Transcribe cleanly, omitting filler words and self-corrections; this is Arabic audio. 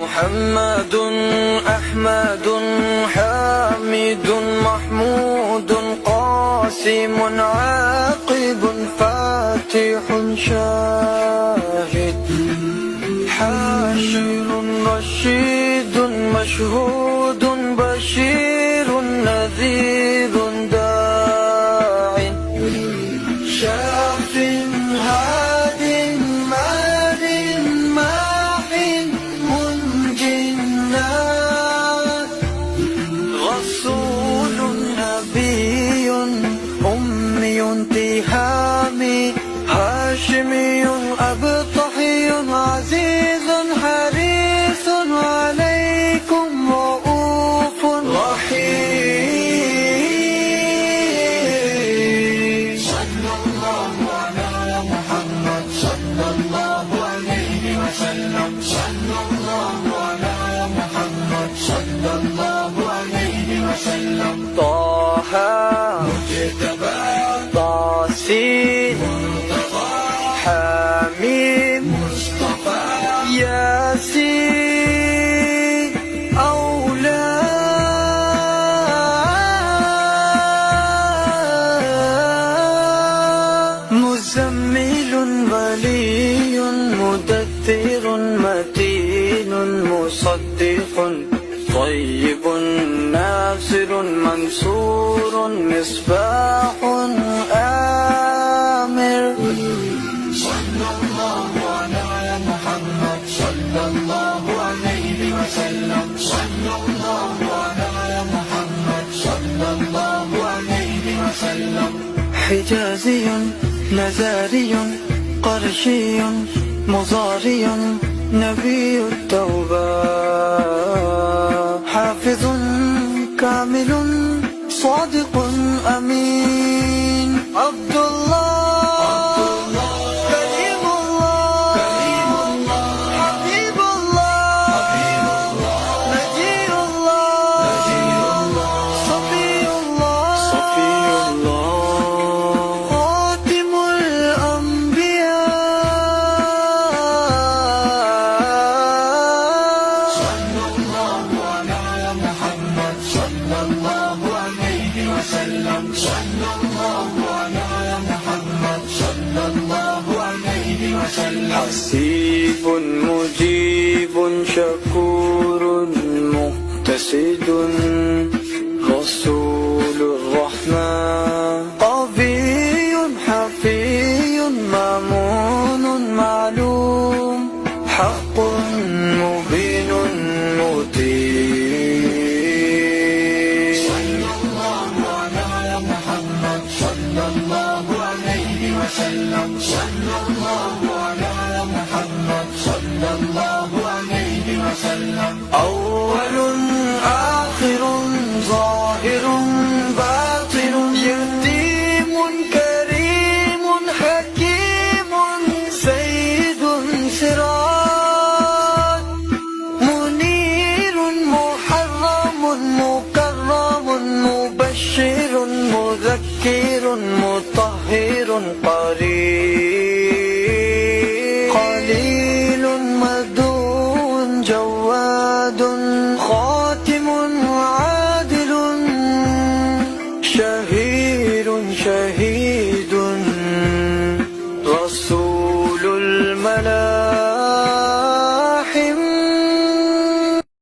محمد أحمد حامد محمود قاسم عاقب فاتح شاهد حاشر رشيد مشهود بشير نذير داع شاف هاد مال ماح منج الناس رسول نبي أمي تهامي هاشمي أبطحي عزيز حريص عليكم رؤوف رحيم صلى الله على محمد صلى الله عليه وسلم صلى الله على محمد صلى الله عليه وسلم طه مجتبى طاسين حميم مصطفى ياسين أولى مزمل ولي مدثر متين مصدق طيب ناصر منصور مصباح آمر صلى الله على محمد صلى الله عليه وسلم صلى الله على محمد صلى الله عليه وسلم حجازي نزاري قرشي مضاري نبي التوبة حافظ كامل صادق أمين عبد الله كريم الله حبيب الله نجي الله صفي الله خاتم الأنبياء صلى الله على محمد صلى الله عليه وسلم صلى الله على محمد صلى الله عليه وسلم حسيب مجيب شكور مقتصد رسول الرحمن قوي حفي مامون معلوم حق مبين مطيع صلى الله على محمد صلى الله عليه وسلم صلى الله على محمد صلى الله عليه وسلم أول آخر ظاهر باطن يتيم كريم حكيم سيد سراج منير محرم مكرم مبشر مذكر مطهر قريب